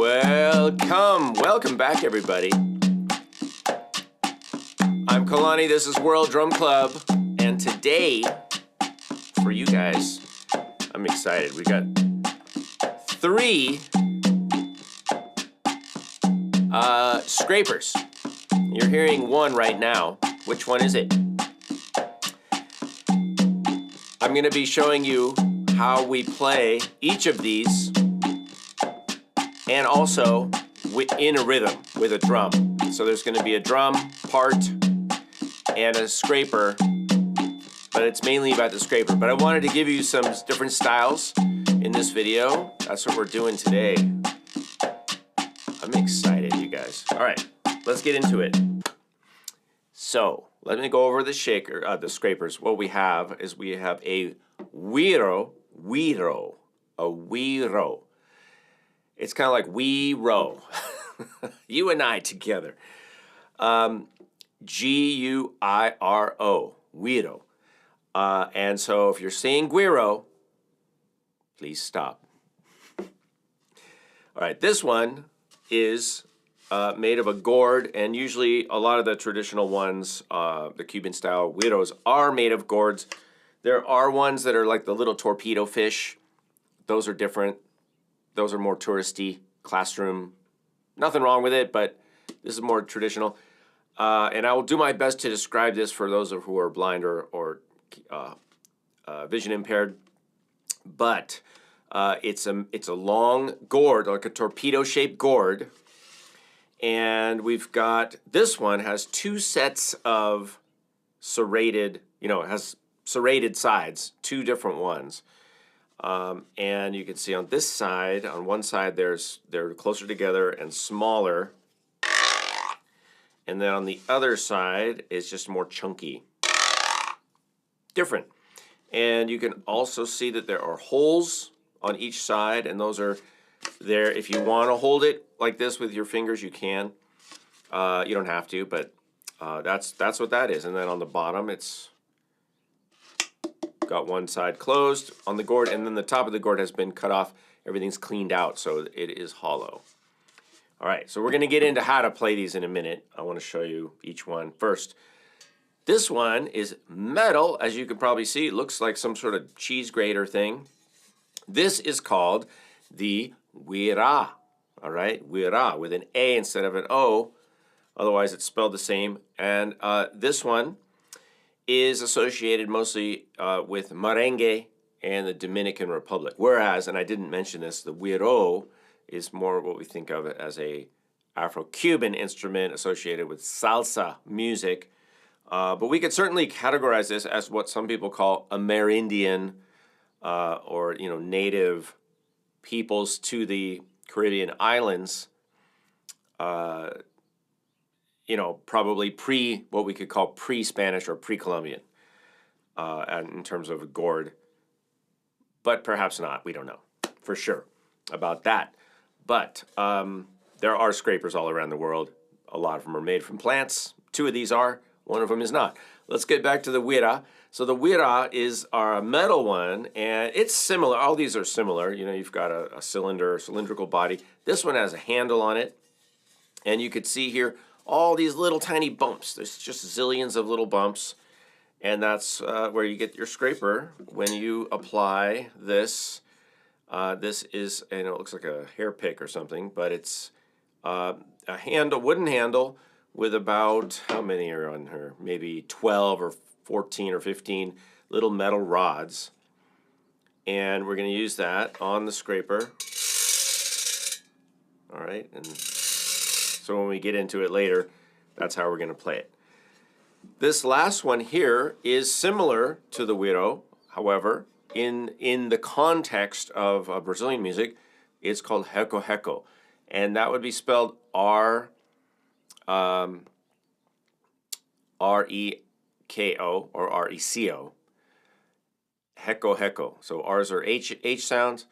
Welcome back, everybody. I'm Kalani, this is World Drum Club, and today, for you guys, I'm excited. We got 3 scrapers. You're hearing one right now. Which one is it? I'm going to be showing you how we play each of these, and also in a rhythm with a drum. So there's going to be a drum part and a scraper, but it's mainly about the scraper. But I wanted to give you some different styles in this video. That's what we're doing today. I'm excited, you guys. All right, let's get into it. So let me go over the the scrapers. What we have is we have a weiro. A weiro. It's kind of like we row. You and I together. G-U-I-R-O. Guiro. And so if you're saying Guiro, please stop. All right, this one is made of a gourd, and usually a lot of the traditional ones, the Cuban style Guiros, are made of gourds. There are ones that are like the little torpedo fish. Those are different. Those are more touristy, classroom. Nothing wrong with it, but this is more traditional. And I will do my best to describe this for those who are blind or vision impaired. But it's a long gourd, like a torpedo-shaped gourd. And we've got, this one has 2 sets of serrated, it has serrated sides, 2 different ones. And you can see on this side, on one side they're closer together and smaller. And then on the other side it's just more chunky. Different. And you can also see that there are holes on each side, and those are there. If you want to hold it like this with your fingers, you can. You don't have to, but that's what that is. And then on the bottom it's got one side closed on the gourd, and then the top of the gourd has been cut off. Everything's cleaned out, so it is hollow. All right, so we're going to get into how to play these in a minute. I want to show you each one first. This one is metal, as you can probably see. It looks like some sort of cheese grater thing. This is called the Guira. All right, Guira with an A instead of an O. Otherwise, it's spelled the same. And this one is associated mostly with merengue and the Dominican Republic. Whereas, and I didn't mention this, the Guiro is more what we think of as a Afro-Cuban instrument associated with salsa music. But we could certainly categorize this as what some people call Amerindian or native peoples to the Caribbean islands. Probably what we could call pre-Spanish or pre-Columbian in terms of a gourd. But perhaps not. We don't know for sure about that. But there are scrapers all around the world. A lot of them are made from plants. 2 of these are. One of them is not. Let's get back to the Guira. So the Guira is our metal one, and it's similar. All these are similar. You've got a cylindrical body. This one has a handle on it. And you could see here all these little tiny bumps. There's just zillions of little bumps, and that's where you get your scraper when you apply this. This is, and it looks like a hair pick or something, but it's a wooden handle with about, how many are on here? Maybe 12 or 14 or 15 little metal rods, and we're going to use that on the scraper. All right, and so when we get into it later, that's how we're going to play it. This last one here is similar to the Guiro. However, in the context of Brazilian music, it's called Reco Reco. And that would be spelled R-E-K-O or R-E-C-O. Reco Reco. So R's are H sounds.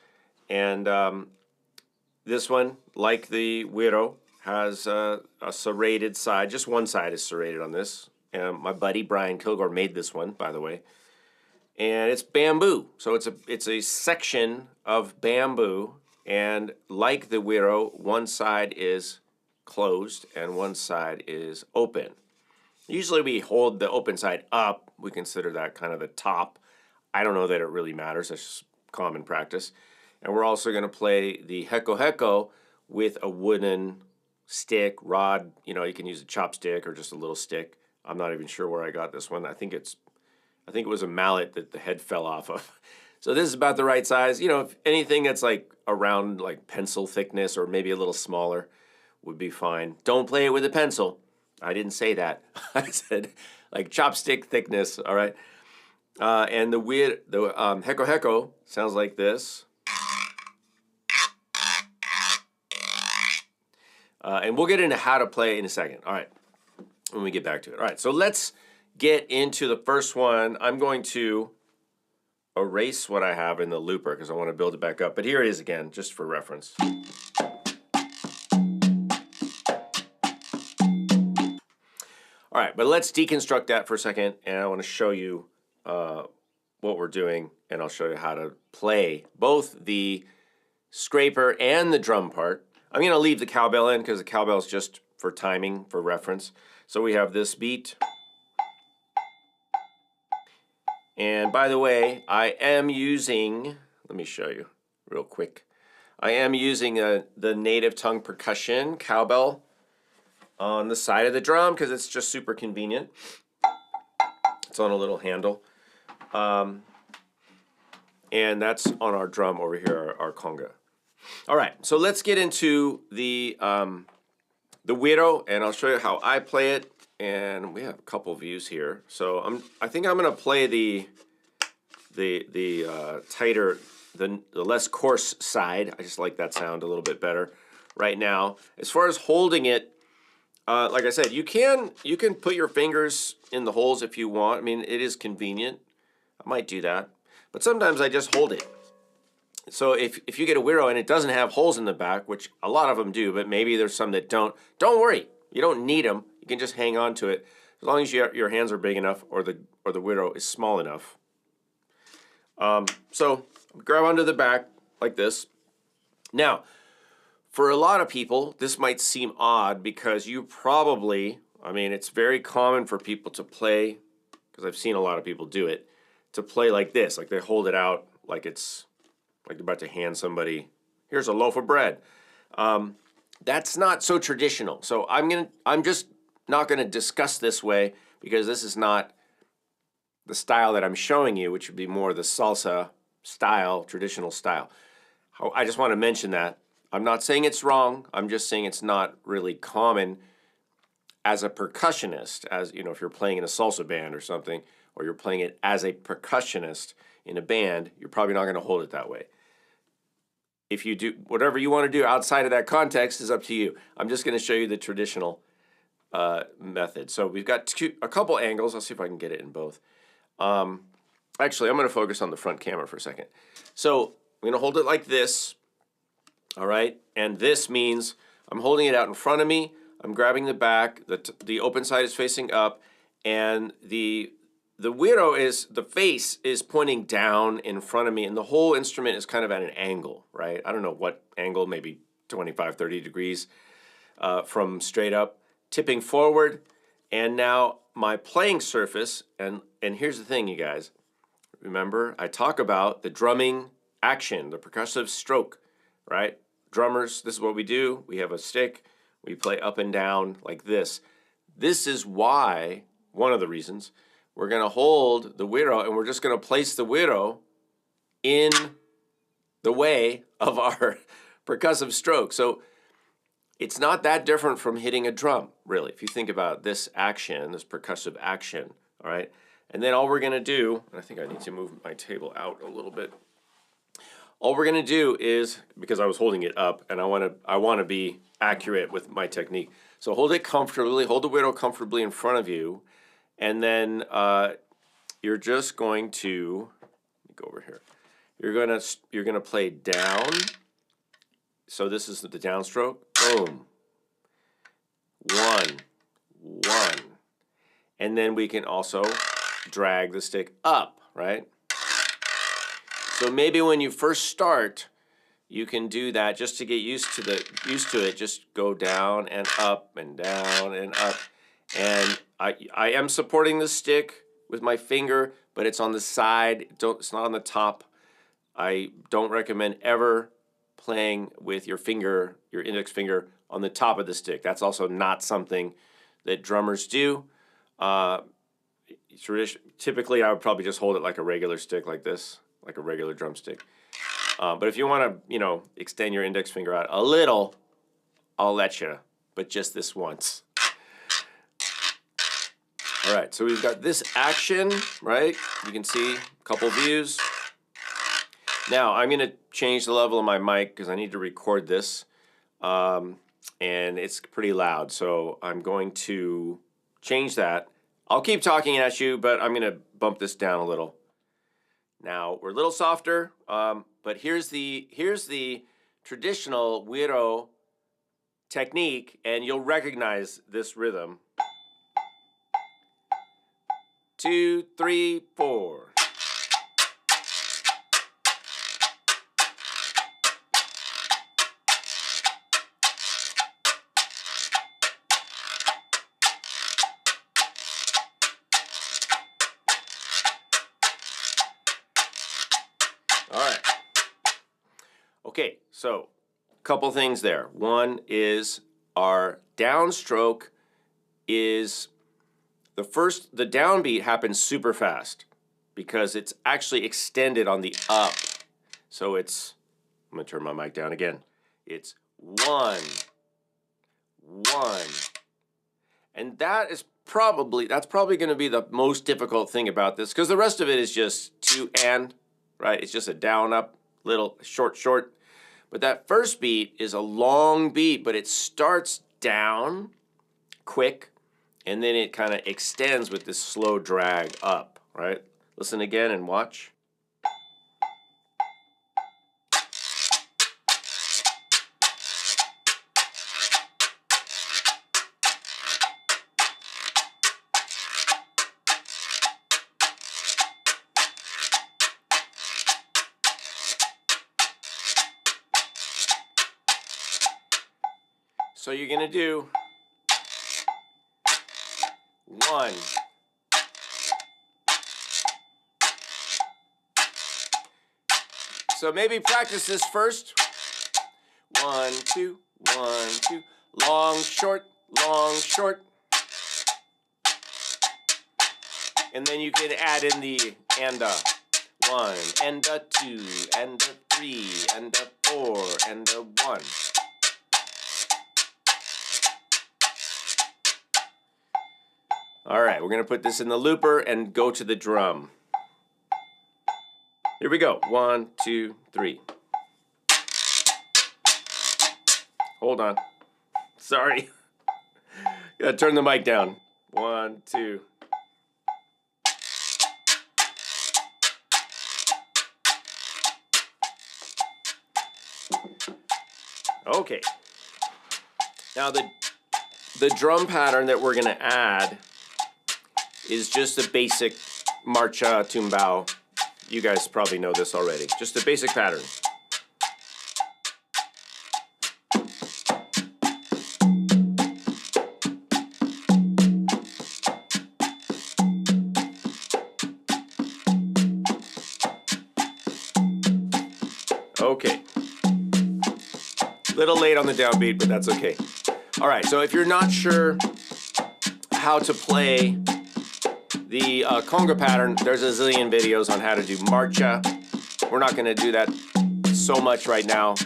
And this one, like the Guiro, has a serrated side. Just one side is serrated on this. My buddy Brian Kilgore made this one, by the way. And it's bamboo. So it's a section of bamboo And like the weiro, one side is closed and one side is open. Usually we hold the open side up. We consider that kind of the top. I don't know that it really matters. That's just common practice. And we're also going to play the Reco Reco with a wooden stick, rod. You know, you can use a chopstick or just a little stick. I'm not even sure where I got this one. I think it was a mallet that the head fell off of. So this is about the right size. You know, if anything that's like around like pencil thickness or maybe a little smaller would be fine. Don't play it with a pencil. I didn't say that. I said like chopstick thickness, all right? And the Reco Reco sounds like this. And we'll get into how to play in a second, all right, when we get back to it. All right, so let's get into the first one. I'm going to erase what I have in the looper because I want to build it back up. But here it is again, just for reference. All right, but let's deconstruct that for a second, and I want to show you what we're doing, and I'll show you how to play both the scraper and the drum part. I'm going to leave the cowbell in because the cowbell is just for timing, for reference. So we have this beat. And by the way, I am using, let me show you real quick. I am using the native tongue percussion cowbell on the side of the drum because it's just super convenient. It's on a little handle. And that's on our drum over here, our conga. All right, so let's get into the weiro, and I'll show you how I play it. And we have a couple views here. So I think I'm gonna play the tighter, the less coarse side. I just like that sound a little bit better right now. As far as holding it, like I said, you can put your fingers in the holes if you want. I mean, it is convenient. I might do that, but sometimes I just hold it. So if you get a weiro and it doesn't have holes in the back, which a lot of them do, but maybe there's some that don't worry. You don't need them. You can just hang on to it as long as your hands are big enough or the weiro is small enough. So grab onto the back like this. Now, for a lot of people, this might seem odd because you probably, I mean, it's very common for people to play, because I've seen a lot of people do it, to play like this, like they hold it out like it's like they're about to hand somebody, here's a loaf of bread. That's not so traditional. So I'm just not gonna discuss this way because this is not the style that I'm showing you, which would be more the salsa style, traditional style. I just want to mention that. I'm not saying it's wrong. I'm just saying it's not really common as a percussionist, as you know, if you're playing in a salsa band or something, or you're playing it as a percussionist in a band, you're probably not going to hold it that way. If you do, whatever you want to do outside of that context is up to you. I'm just going to show you the traditional method. So we've got a couple angles. I'll see if I can get it in both. Actually, I'm going to focus on the front camera for a second. So I'm going to hold it like this, all right? And this means I'm holding it out in front of me. I'm grabbing the back. The open side is facing up, and the weiro is, the face is pointing down in front of me, and the whole instrument is kind of at an angle, right? I don't know what angle, maybe 25, 30 degrees from straight up, tipping forward. And now my playing surface, and here's the thing, you guys. Remember, I talk about the drumming action, the percussive stroke, right? Drummers, this is what we do. We have a stick. We play up and down like this. This is why, one of the reasons, we're going to hold the weiro, and we're just going to place the weiro in the way of our percussive stroke. So it's not that different from hitting a drum, really, if you think about this action, this percussive action, all right? And then all we're going to do, and I think I need to move my table out a little bit. All we're going to do is, because I was holding it up, and I want to be accurate with my technique. So hold it comfortably, hold the weiro comfortably in front of you, and then you're just going to, let me go over here. You're gonna play down. So this is the downstroke. Boom. 1, 1. And then we can also drag the stick up, right? So maybe when you first start, you can do that just to get used to it. Just go down and up and down and up. And I am supporting the stick with my finger, but it's on the side. It's not on the top. I don't recommend ever playing with your finger, your index finger, on the top of the stick. That's also not something that drummers do. Typically, I would probably just hold it like a regular stick, like this, like a regular drumstick. But if you want to, extend your index finger out a little, I'll let you, but just this once. All right, so we've got this action, right? You can see a couple views. Now, I'm going to change the level of my mic because I need to record this, and it's pretty loud, so I'm going to change that. I'll keep talking at you, but I'm going to bump this down a little. Now, we're a little softer, but here's the traditional weiro technique, and you'll recognize this rhythm. 2, 3, 4. All right. Okay, so a couple things there. One is our downstroke is the downbeat happens super fast because it's actually extended on the up. So I'm going to turn my mic down again. It's 1, 1. And that's probably going to be the most difficult thing about this because the rest of it is just 2 and, right? It's just a down, up, little, short. But that first beat is a long beat, but it starts down quick, and then it kind of extends with this slow drag up, right? Listen again and watch. So you're going to do 1. So maybe practice this first. 1, 2, 1, 2. Long, short, long, short. And then you can add in the and a 1, and a 2, and a 3, and a 4, and a 1. All right, we're going to put this in the looper and go to the drum. Here we go. 1, 2, 3. Hold on. Sorry. Gotta turn the mic down. 1, 2. Okay. Now the drum pattern that we're going to add is just a basic marcha tumbao. You guys probably know this already. Just a basic pattern. Okay. Little late on the downbeat, but that's okay. All right, so if you're not sure how to play the conga pattern, there's a zillion videos on how to do marcha. We're not going to do that so much right now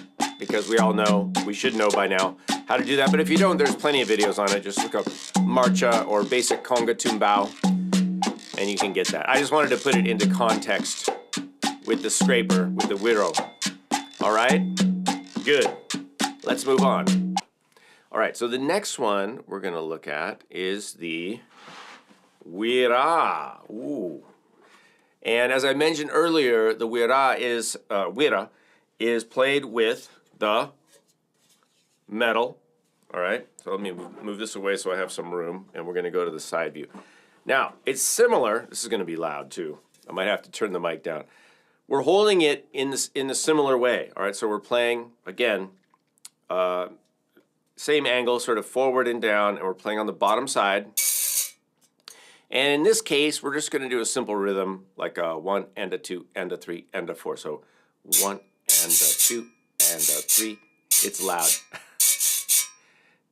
because we all know, we should know by now how to do that. But if you don't, there's plenty of videos on it. Just look up marcha or basic conga tumbao and you can get that. I just wanted to put it into context with the scraper, with the weiro. All right? Good. Let's move on. All right, so the next one we're going to look at is the Guira. Ooh. And as I mentioned earlier, the Guira is played with the metal. All right, so let me move this away so I have some room, and we're going to go to the side view. Now, it's similar. This is going to be loud, too. I might have to turn the mic down. we're holding it in a similar way. All right, so we're playing again, same angle, sort of forward and down, and we're playing on the bottom side. And in this case, we're just going to do a simple rhythm like a 1 and a 2 and a 3 and a 4. So 1 and a 2 and a 3. It's loud.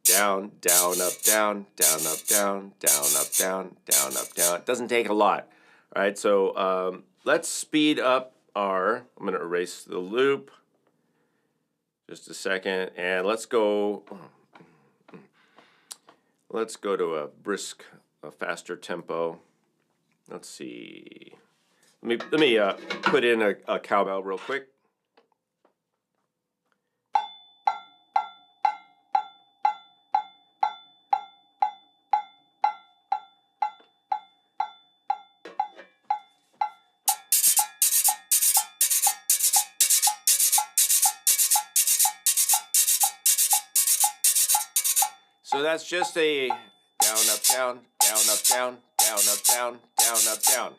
Down, down, up, down, down, up, down, down, up, down, down, up, down. It doesn't take a lot. All right, so let's speed up our, I'm going to erase the loop. Just a second, and let's go to a brisk, a faster tempo. Let's see. Let me put in a cowbell real quick. So that's just a down, up, down, down, up, down, down, up, down, down, up, down.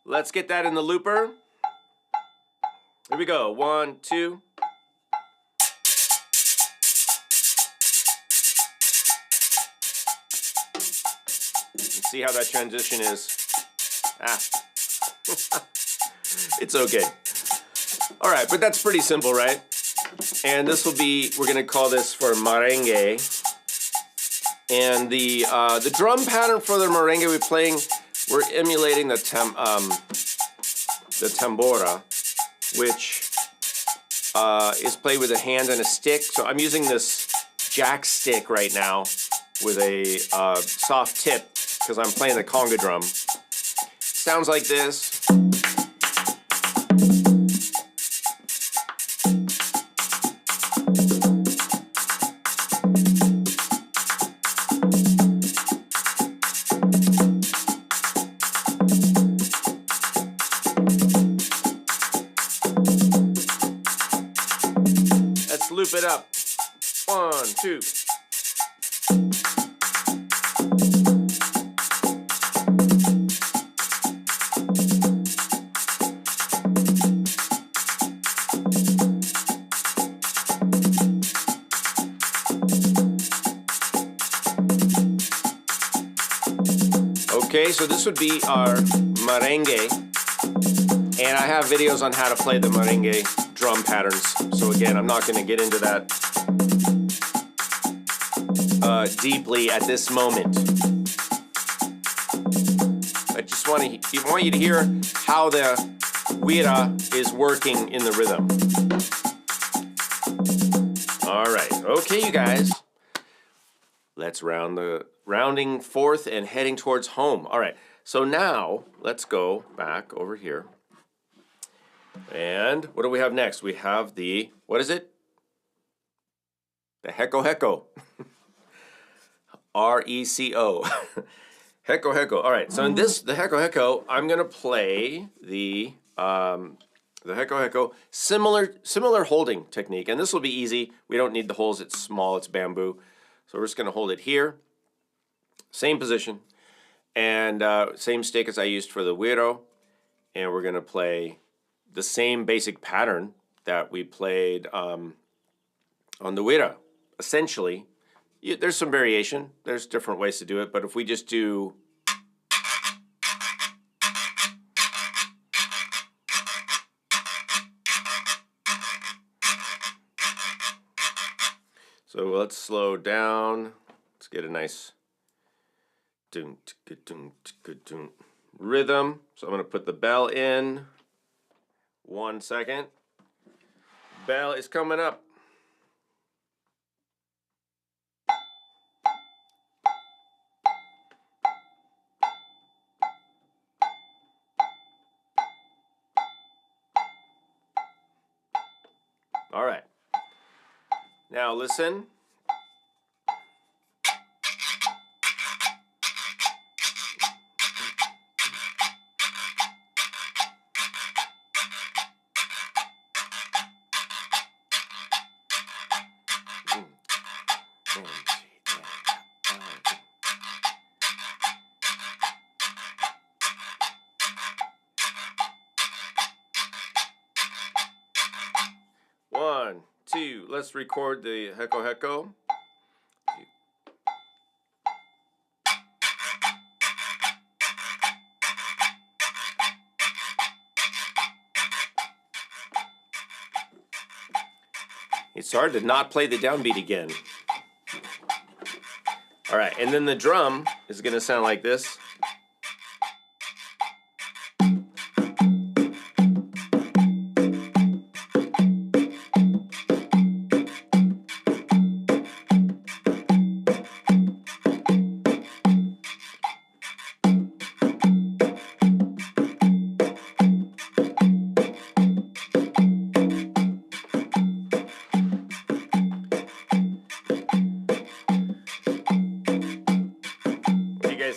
Let's get that in the looper. Here we go. 1, 2. Let's see how that transition is. It's okay. All right, but that's pretty simple, right? And this will be, we're going to call this for merengue. And the drum pattern for the merengue we're playing, we're emulating the tambora, which is played with a hand and a stick. So I'm using this jack stick right now with a soft tip because I'm playing the conga drum. Sounds like this. Let's loop it up. 1, 2. Okay, so this would be our merengue, and I have videos on how to play the merengue drum patterns. So again, I'm not going to get into that deeply at this moment. I just want you to hear how the guira is working in the rhythm. All right, okay, you guys. Let's rounding forth and heading towards home. All right, so now let's go back over here. And what do we have next? We have the, what is it? The Reco Reco. R-E-C-O. Reco Reco. All right, so in this, the Reco Reco, I'm going to play the Reco Reco, similar holding technique. And this will be easy. We don't need the holes. It's small. It's bamboo. So we're just going to hold it here. Same position. And same stick as I used for the weiro. And we're going to play the same basic pattern that we played on the guira. Essentially, there's some variation. There's different ways to do it. But if we just do... So let's slow down. Let's get a nice rhythm. So I'm going to put the bell in. 1 second. Bell is coming up. All right. Now listen. 1, 2. Let's record the Reco Reco. It's hard to not play the downbeat again. All right, and then the drum is going to sound like this.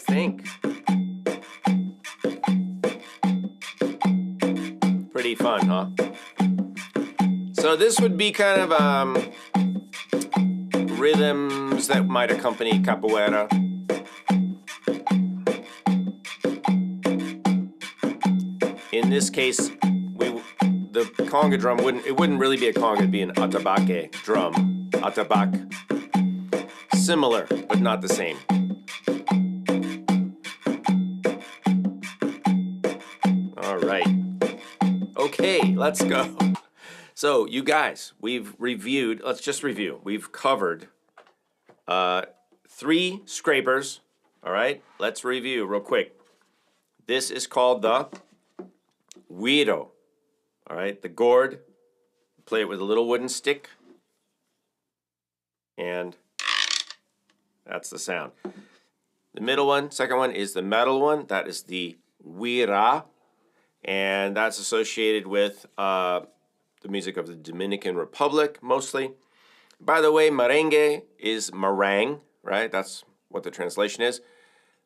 Think. Pretty fun, huh? So this would be kind of rhythms that might accompany capoeira. In this case, the conga drum wouldn't really be a conga, it'd be an atabaque drum. Atabaque. Similar, but not the same. Okay, let's go. So, you guys, we've reviewed, let's just review. We've covered 3 scrapers, all right? Let's review real quick. This is called the weiro, all right? The gourd, play it with a little wooden stick, and that's the sound. The middle one, second one, is the metal one. That is the guira. And that's associated with the music of the Dominican Republic, mostly. By the way, merengue is meringue, right? That's what the translation is.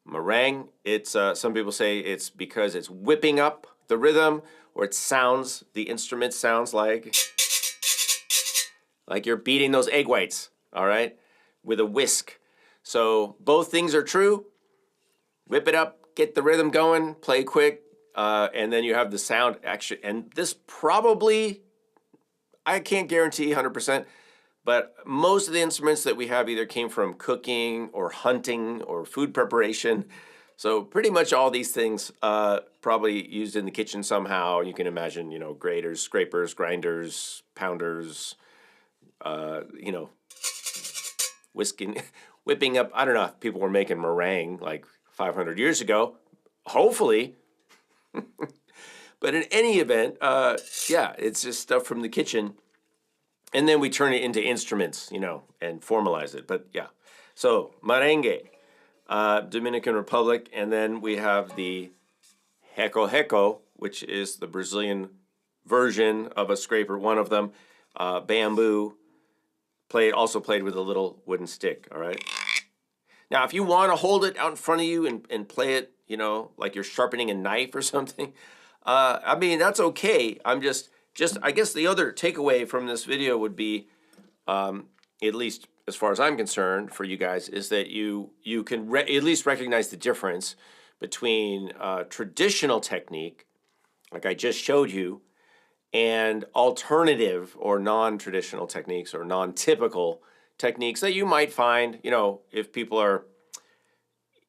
Meringue, it's some people say it's because it's whipping up the rhythm, or it sounds, the instrument sounds like you're beating those egg whites, all right, with a whisk. So both things are true. Whip it up, get the rhythm going, play quick. And then you have the sound actually, and this probably, I can't guarantee 100%, but most of the instruments that we have either came from cooking or hunting or food preparation. So pretty much all these things probably used in the kitchen somehow. You can imagine, you know, graters, scrapers, grinders, pounders, you know, whipping up. I don't know if people were making meringue like 500 years ago. Hopefully. But in any event, yeah, it's just stuff from the kitchen. And then we turn it into instruments, you know, and formalize it. But yeah, so merengue, Dominican Republic. And then we have the Reco Reco, which is the Brazilian version of a scraper, one of them, bamboo, also played with a little wooden stick, all right? Now, if you want to hold it out in front of you and play it, you know, like you're sharpening a knife or something, I mean, that's okay. I'm just I guess the other takeaway from this video would be, at least as far as I'm concerned for you guys, is that you can at least recognize the difference between traditional technique, like I just showed you, and alternative or non-traditional techniques or non-typical techniques that you might find, you know, if people are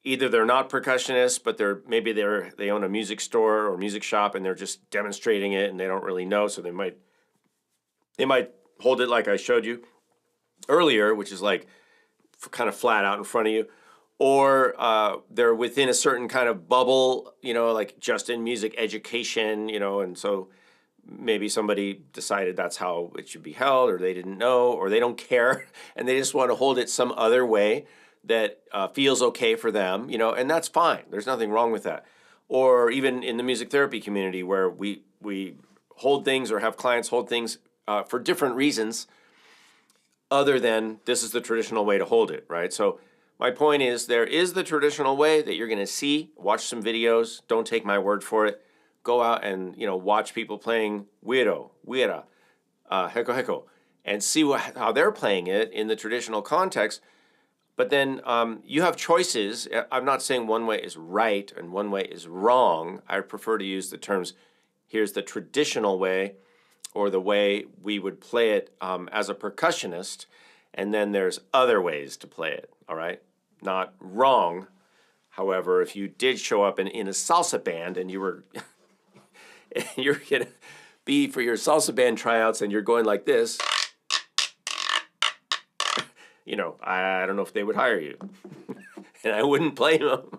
either they're not percussionists, but they own a music store or music shop and they're just demonstrating it and they don't really know, so they might hold it like I showed you earlier, which is like kind of flat out in front of you, or they're within a certain kind of bubble, you know, like just in music education, you know, and so maybe somebody decided that's how it should be held, or they didn't know, or they don't care, and they just want to hold it some other way that feels okay for them, you know, and that's fine. There's nothing wrong with that. Or even in the music therapy community where we hold things or have clients hold things for different reasons other than this is the traditional way to hold it, right? So my point is there is the traditional way that you're going to see, watch some videos, don't take my word for it. Go out and, you know, watch people playing weiro, guira, Reco Reco, and see how they're playing it in the traditional context. But then you have choices. I'm not saying one way is right and one way is wrong. I prefer to use the terms, here's the traditional way, or the way we would play it as a percussionist, and then there's other ways to play it, all right? Not wrong. However, if you did show up in a salsa band and you were you're gonna be for your salsa band tryouts and you're going like this, you know, I don't know if they would hire you. And I wouldn't blame them.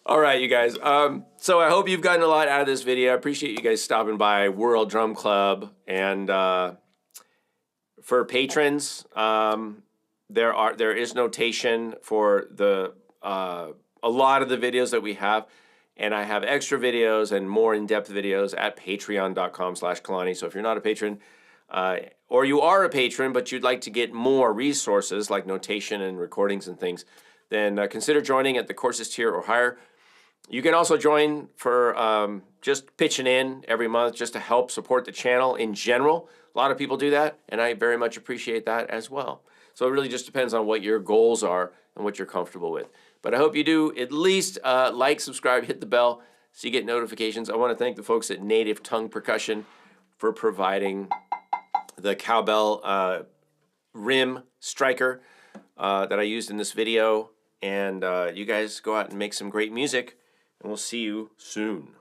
All right, you guys. So I hope you've gotten a lot out of this video. I appreciate you guys stopping by World Drum Club. And for patrons, there is notation for the a lot of the videos that we have. And I have extra videos and more in-depth videos at patreon.com/Kalani. So if you're not a patron, or you are a patron, but you'd like to get more resources like notation and recordings and things, then consider joining at the courses tier or higher. You can also join for just pitching in every month just to help support the channel in general. A lot of people do that, and I very much appreciate that as well. So it really just depends on what your goals are and what you're comfortable with. But I hope you do at least like, subscribe, hit the bell so you get notifications. I want to thank the folks at Native Tongue Percussion for providing the cowbell rim striker that I used in this video. And you guys go out and make some great music, and we'll see you soon.